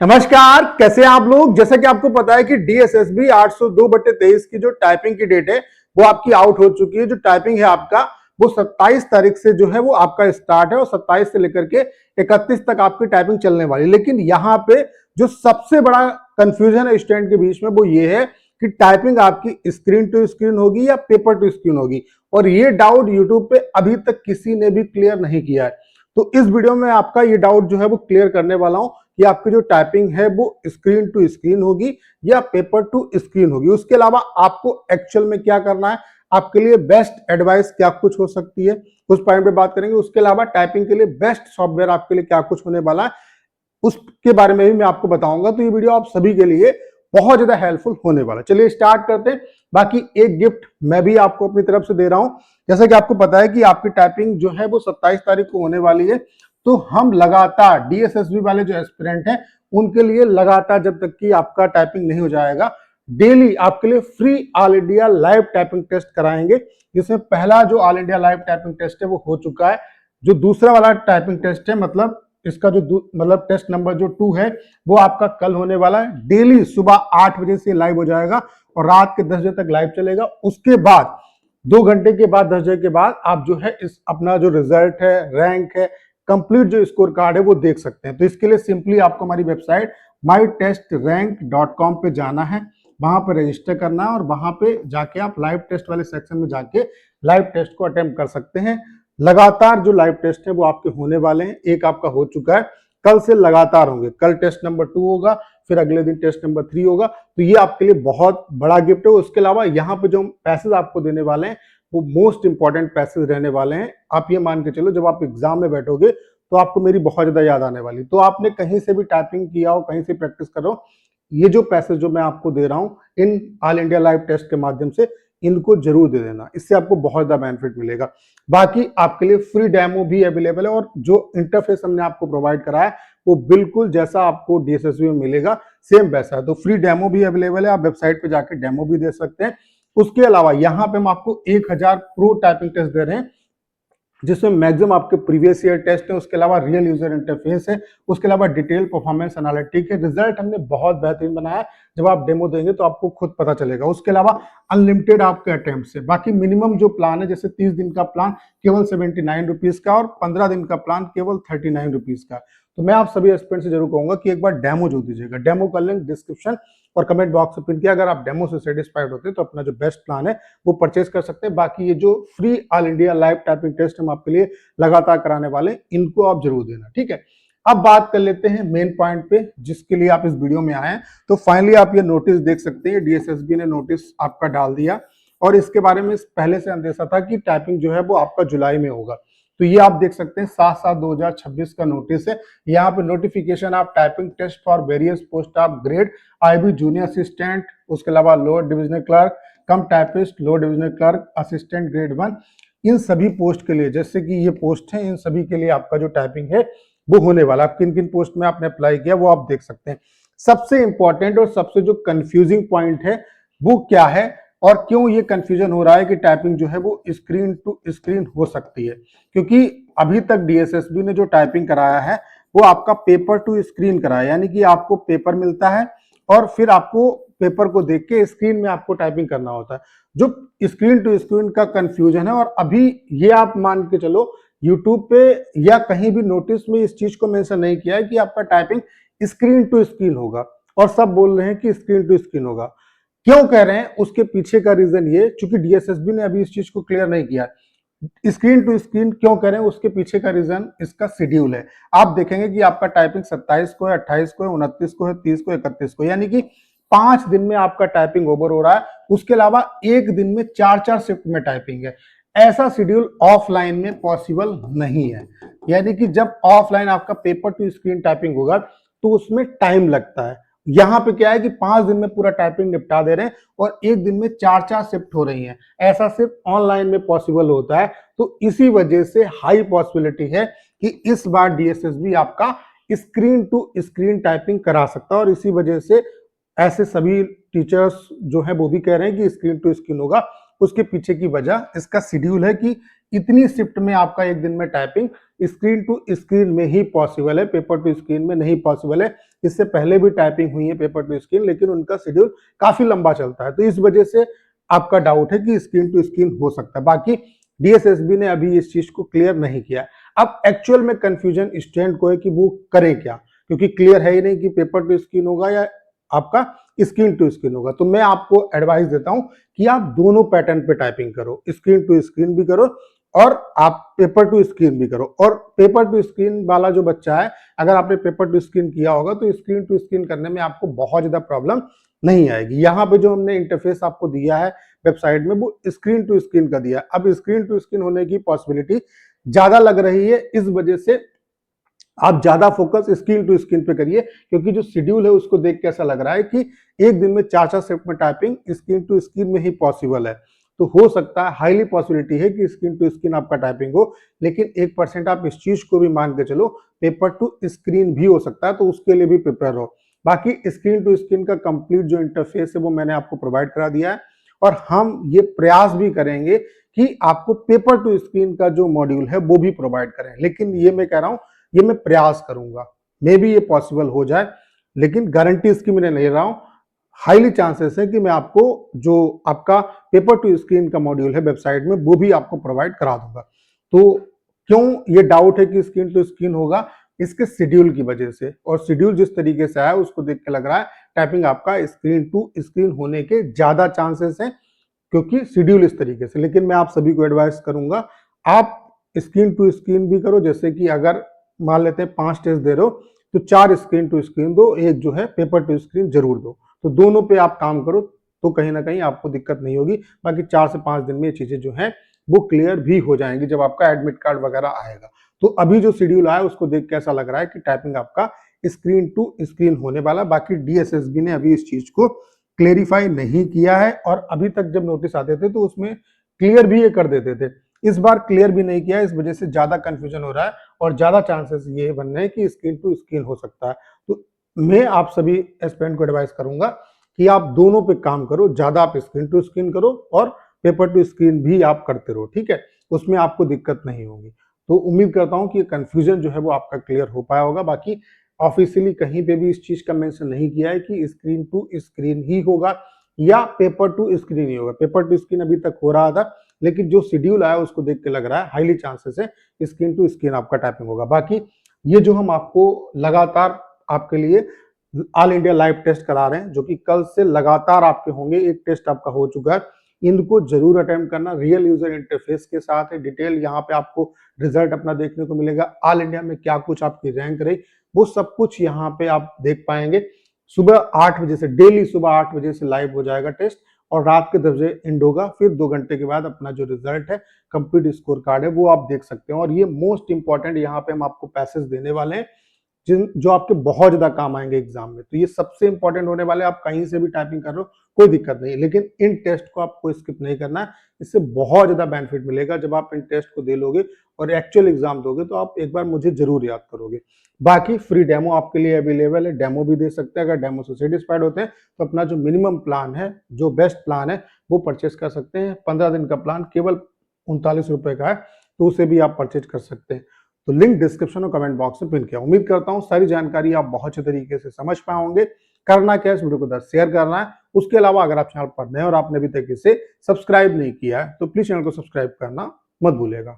नमस्कार, कैसे हैं आप लोग। जैसा कि आपको पता है कि DSSB 802/23 की जो टाइपिंग की डेट है वो आपकी आउट हो चुकी है। जो टाइपिंग है आपका वो 27 तारीख से जो है वो आपका स्टार्ट है और 27 से लेकर के 31 तक आपकी टाइपिंग चलने वाली है। लेकिन यहाँ पे जो सबसे बड़ा कंफ्यूजन है स्टूडेंट के बीच में वो ये है कि टाइपिंग आपकी स्क्रीन टू स्क्रीन होगी या पेपर टू स्क्रीन होगी, और ये डाउट यूट्यूब पे अभी तक किसी ने भी क्लियर नहीं किया है। तो इस वीडियो में आपका ये डाउट जो है वो क्लियर करने वाला हूं कि आपकी जो टाइपिंग है वो स्क्रीन टू स्क्रीन होगी या पेपर टू स्क्रीन होगी। उसके अलावा आपको एक्चुअल में क्या करना है, आपके लिए बेस्ट एडवाइस क्या कुछ हो सकती है, उस पॉइंट पे बात करेंगे। उसके अलावा टाइपिंग के लिए बेस्ट सॉफ्टवेयर आपके लिए क्या कुछ होने वाला है, उसके बारे में भी मैं आपको बताऊंगा। तो ये वीडियो आप सभी के लिए बहुत ज्यादा हेल्पफुल होने वाला है। चलिए स्टार्ट करते हैं। बाकी एक गिफ्ट मैं भी आपको अपनी तरफ से दे रहा हूं। जैसा कि आपको पता है कि आपकी टाइपिंग जो है वो 27 तारीख को होने वाली है, तो हम लगातार DSSB वाले जो एस्पिरेंट हैं उनके लिए लगातार जब तक कि आपका टाइपिंग नहीं हो जाएगा, डेली आपके लिए free all India live typing test कराएंगे। जिसमें पहला जो all India live typing test है वो हो चुका है। जो दूसरा वाला टाइपिंग टेस्ट है, मतलब इसका जो मतलब टेस्ट नंबर जो 2 है वो आपका कल होने वाला है। डेली सुबह 8 बजे से लाइव हो जाएगा और रात के 10 बजे तक लाइव चलेगा। उसके बाद 2 घंटे के बाद 10 बजे के बाद आप जो है इस अपना जो रिजल्ट है, रैंक है, कंप्लीट जो स्कोर कार्ड है वो देख सकते हैं। तो इसके लिए सिंपली आपको हमारी वेबसाइट mytestrank.com पे जाना है, वहां पे रजिस्टर करना है और वहां पे जाके आप लाइव टेस्ट वाले सेक्शन में जाके लाइव टेस्ट को अटेम्प्ट कर सकते हैं। लगातार जो लाइव टेस्ट है वो आपके होने वाले हैं। एक आपका हो चुका है, कल से लगातार होंगे। कल टेस्ट नंबर 2 होगा, फिर अगले दिन टेस्ट नंबर 3 होगा। तो ये आपके लिए बहुत बड़ा गिफ्ट है। उसके अलावा यहाँ पे जो पैसेज आपको देने वाले हैं वो मोस्ट इंपॉर्टेंट पैसेज रहने वाले हैं। आप ये मान के चलो जब आप एग्जाम में बैठोगे तो आपको मेरी बहुत ज्यादा याद आने वाली। तो आपने कहीं से भी टाइपिंग किया हो, कहीं से प्रैक्टिस कर रहे हो, ये जो पैसेज जो मैं आपको दे रहा हूँ in all India live test के माध्यम से, इनको जरूर दे देना। इससे आपको बहुत ज्यादा बेनिफिट मिलेगा। बाकी आपके लिए फ्री डेमो भी अवेलेबल है और जो इंटरफेस हमने आपको प्रोवाइड करा है वो बिल्कुल जैसा आपको DSSB में मिलेगा सेम वैसा है। तो फ्री डेमो भी अवेलेबल है, आप वेबसाइट पे जाकर डेमो भी दे सकते हैं। उसके अलावा यहाँ पे हम आपको 1000 प्रो टाइपिंग टेस्ट दे रहे हैं, जिसमें मैक्सिमम आपके प्रीवियस ईयर टेस्ट है। उसके अलावा रियल यूजर इंटरफेस है, उसके अलावा डिटेल परफॉर्मेंस एनालिटिक है। रिजल्ट हमने बहुत बेहतरीन बनाया है, जब आप डेमो देंगे तो आपको खुद पता चलेगा। उसके अलावा अनलिमिटेड आपके अटेम्प्ट है। बाकी मिनिमम जो प्लान है, जैसे 30 दिन का प्लान केवल 79 रुपीज का और 15 दिन का प्लान केवल 39 रुपीज का। तो मैं आप सभी एस्पिरेंट से जरूर कहूंगा कि एक बार डेमो जो दीजिएगा। डेमो का लिंक डिस्क्रिप्शन और कमेंट बॉक्स में पिन किया। अगर आप डेमो से सेटिस्फाइड होते हैं तो अपना जो बेस्ट प्लान है वो परचेज कर सकते हैं। बाकी ये जो free all India live typing test हम आपके लिए लगातार कराने वाले हैं, इनको आप जरूर देना, ठीक है। अब बात कर लेते हैं मेन पॉइंट पे जिसके लिए आप इस वीडियो में आए हैं। तो फाइनली आप ये नोटिस देख सकते हैं, DSSB ने नोटिस आपका डाल दिया और इसके बारे में पहले से अंदेशा था कि टाइपिंग जो है वो आपका जुलाई में होगा। तो ये आप देख सकते हैं 7/7/2026 का नोटिस है। यहाँ पे नोटिफिकेशन आप typing test for various post of grade IB junior assistant, उसके अलावा lower divisional clerk, cum typist, lower divisional clerk, assistant grade 1, इन सभी पोस्ट के लिए, जैसे कि ये पोस्ट है, इन सभी के लिए आपका जो टाइपिंग है वो होने वाला। आप किन किन पोस्ट में आपने अप्लाई किया वो आप देख सकते हैं। सबसे इंपॉर्टेंट और सबसे जो कंफ्यूजिंग पॉइंट है वो क्या है और क्यों ये कंफ्यूजन हो रहा है कि टाइपिंग जो है वो स्क्रीन टू स्क्रीन हो सकती है। क्योंकि अभी तक DSSB ने जो टाइपिंग कराया है वो आपका पेपर टू स्क्रीन कराया, यानी कि आपको पेपर मिलता है और फिर आपको पेपर को देख के स्क्रीन में आपको टाइपिंग करना होता है। जो स्क्रीन टू स्क्रीन का कंफ्यूजन है, और अभी ये आप मान के चलो यूट्यूब पे या कहीं भी नोटिस में इस चीज को मेंशन नहीं किया है कि आपका टाइपिंग स्क्रीन टू स्क्रीन होगा, और सब बोल रहे हैं कि स्क्रीन टू स्क्रीन होगा। क्यों कह रहे हैं उसके पीछे का रीजन ये, चूंकि DSSB ने अभी इस चीज को क्लियर नहीं किया। स्क्रीन टू स्क्रीन क्यों कह रहे हैं उसके पीछे का रीजन इसका शेड्यूल है। आप देखेंगे कि आपका टाइपिंग 27 को है, 28 को है, 29 को है, 30 को, 31 को, यानी कि 5 दिन में आपका टाइपिंग ओवर हो रहा है। उसके अलावा एक दिन में 4-4 शिफ्ट में टाइपिंग है। ऐसा शेड्यूल ऑफलाइन में पॉसिबल नहीं है। यानी कि जब ऑफलाइन आपका पेपर टू स्क्रीन टाइपिंग होगा तो उसमें टाइम लगता है। यहाँ पे क्या है कि 5 दिन में पूरा टाइपिंग निपटा दे रहे हैं और एक दिन में 4-4 शिफ्ट हो रही हैं। ऐसा सिर्फ ऑनलाइन में पॉसिबल होता है। तो इसी वजह से हाई पॉसिबिलिटी है कि इस बार DSSB आपका स्क्रीन टू स्क्रीन टाइपिंग करा सकता है, और इसी वजह से ऐसे सभी टीचर्स जो है वो भी कह रहे हैं कि स्क्रीन टू स्क्रीन होगा। उसके पीछे की वजह इसका शेड्यूल है कि इतनी शिफ्ट में आपका एक दिन में टाइपिंग स्क्रीन टू स्क्रीन में ही पॉसिबल है, पेपर टू स्क्रीन में नहीं पॉसिबल है। इससे पहले भी टाइपिंग हुई है पेपर टू स्क्रीन, लेकिन उनका शेड्यूल काफी लंबा चलता है, तो इस वजह से आपका डाउट है कि स्क्रीन टू स्क्रीन हो सकता है। बाकी डीएसएसबी ने अभी इस चीज को क्लियर नहीं किया। अब एक्चुअल में कंफ्यूजन स्टूडेंट को है कि वो करें क्या, क्योंकि क्लियर है ही नहीं कि पेपर टू स्क्रीन होगा या आपका स्क्रीन टू स्क्रीन होगा। तो मैं आपको एडवाइस देता हूं कि आप दोनों पैटर्न पे टाइपिंग करो, स्क्रीन टू स्क्रीन भी करो और आप पेपर टू स्क्रीन भी करो। और पेपर टू स्क्रीन वाला जो बच्चा है, अगर आपने पेपर टू स्क्रीन किया होगा तो स्क्रीन टू स्क्रीन करने में आपको बहुत ज्यादा प्रॉब्लम नहीं आएगी। यहाँ पे जो हमने इंटरफेस आपको दिया है वेबसाइट में, वो स्क्रीन टू स्क्रीन का दिया है। अब स्क्रीन टू स्क्रीन होने की पॉसिबिलिटी ज्यादा लग रही है, इस वजह से आप ज्यादा फोकस स्क्रीन टू स्क्रीन पे करिए, क्योंकि जो शेड्यूल है उसको देख के ऐसा लग रहा है कि एक दिन में 4 शिफ्ट में टाइपिंग स्क्रीन टू स्क्रीन में ही पॉसिबल है। तो हो सकता है, हाईली पॉसिबिलिटी है कि स्क्रीन टू स्क्रीन आपका टाइपिंग हो, लेकिन 1% आप इस चीज को भी मान के चलो पेपर टू स्क्रीन भी हो सकता है, तो उसके लिए भी प्रिपेयर हो। बाकी स्क्रीन टू स्क्रीन का कंप्लीट जो इंटरफेस है वो मैंने आपको प्रोवाइड करा दिया है, और हम ये प्रयास भी करेंगे कि आपको पेपर टू स्क्रीन का जो मॉड्यूल है वो भी प्रोवाइड करें। लेकिन ये मैं कह रहा हूं, ये मैं प्रयास करूंगा, मे बी ये पॉसिबल हो जाए, लेकिन गारंटी इसकी मैं नहीं ले रहा हूं। हाईली चांसेस है कि मैं आपको जो आपका पेपर टू स्क्रीन का मॉड्यूल है वेबसाइट में वो भी आपको प्रोवाइड करा दूंगा। तो क्यों ये डाउट है कि स्क्रीन टू स्क्रीन होगा, इसके शेड्यूल की वजह से, और शेड्यूल जिस तरीके से आया उसको देख के लग रहा है टाइपिंग आपका स्क्रीन टू स्क्रीन होने के ज्यादा चांसेस हैं, क्योंकि शेड्यूल इस तरीके से। लेकिन मैं आप सभी को एडवाइस करूंगा, आप स्क्रीन टू स्क्रीन भी करो। जैसे कि अगर मान लेते हैं 5 टेस्ट दे रहे हो, तो 4 स्क्रीन टू स्क्रीन दो, एक जो है पेपर टू स्क्रीन जरूर दो। तो दोनों पे आप काम करो, तो कहीं ना कहीं आपको दिक्कत नहीं होगी। बाकी 4 से 5 दिन में ये चीजें जो है वो क्लियर भी हो जाएंगी जब आपका एडमिट कार्ड वगैरह आएगा। तो अभी जो शेड्यूल आया उसको देख के ऐसा लग रहा है कि टाइपिंग आपका स्क्रीन टू स्क्रीन होने वाला। बाकी डीएसएसबी ने अभी इस चीज को क्लेरिफाई नहीं किया है, और अभी तक जब नोटिस आते थे तो उसमें क्लियर भी ये कर देते थे। इस बार क्लियर भी नहीं किया, इस वजह से ज्यादा कंफ्यूजन हो रहा है, और ज्यादा चांसेस ये बन रहे हैं कि स्क्रीन टू स्क्रीन हो सकता है। तो मैं आप सभी एस्पिरेंट को एडवाइस करूंगा कि आप दोनों पे काम करो, ज्यादा आप स्क्रीन टू स्क्रीन करो और पेपर टू स्क्रीन भी आप करते रहो, ठीक है, उसमें आपको दिक्कत नहीं होगी। तो उम्मीद करता हूं कि कंफ्यूजन जो है वो आपका क्लियर हो पाया होगा। बाकी ऑफिशियली कहीं पे भी इस चीज का मेंशन नहीं किया है कि स्क्रीन टू स्क्रीन ही होगा या पेपर टू स्क्रीन ही होगा। पेपर टू स्क्रीन अभी तक हो रहा था, लेकिन जो शेड्यूल आया उसको देख के लग रहा है हाईली चांसेस है स्क्रीन टू स्क्रीन आपका टाइपिंग होगा। बाकी ये जो हम आपको लगातार आपके लिए ऑल इंडिया लाइव टेस्ट करा रहे हैं, जो कि कल से लगातार आपके होंगे, एक टेस्ट आपका हो चुका है, इनको जरूर अटेम्प्ट करना। रियल यूजर इंटरफेस के साथ है, डिटेल यहाँ पे आपको रिजल्ट अपना देखने को मिलेगा। ऑल इंडिया में क्या कुछ आपकी रैंक रही वो सब कुछ यहाँ पे आप देख पाएंगे। सुबह 8 बजे से, डेली सुबह 8 बजे से लाइव हो जाएगा टेस्ट, और रात के 10 बजे एंड होगा। फिर 2 घंटे के बाद अपना जो रिजल्ट है, कंप्लीट स्कोर कार्ड है, वो आप देख सकते हैं। और ये मोस्ट इंपॉर्टेंट, यहाँ पे हम आपको पैसेज देने वाले हैं जो आपके बहुत ज्यादा काम आएंगे एग्जाम में। तो ये सबसे इंपॉर्टेंट होने वाले, आप कहीं से भी टाइपिंग कर रहे हो कोई दिक्कत नहीं, लेकिन इन टेस्ट को आपको स्किप नहीं करना है। इससे बहुत ज्यादा बेनिफिट मिलेगा। जब आप इन टेस्ट को दे लोगे और एक्चुअल एग्जाम दोगे तो आप एक बार मुझे जरूर याद करोगे। बाकी फ्री डेमो आपके लिए अवेलेबल है, डेमो भी दे सकते हैं। अगर डेमो से सेटिस्फाइड होते हैं तो अपना जो मिनिमम प्लान है, जो बेस्ट प्लान है, वो परचेज कर सकते हैं। 15 दिन का प्लान केवल 39 रुपए का है, तो उसे भी आप परचेज कर सकते हैं। तो लिंक डिस्क्रिप्शन और कमेंट बॉक्स में पिन किया। उम्मीद करता हूं सारी जानकारी आप बहुत अच्छे तरीके से समझ पाए होंगे। करना क्या है, इस वीडियो को 10 शेयर करना है। उसके अलावा अगर आप चैनल पर नए और आपने अभी तक इसे सब्सक्राइब नहीं किया है तो प्लीज चैनल को सब्सक्राइब करना मत भूलिएगा।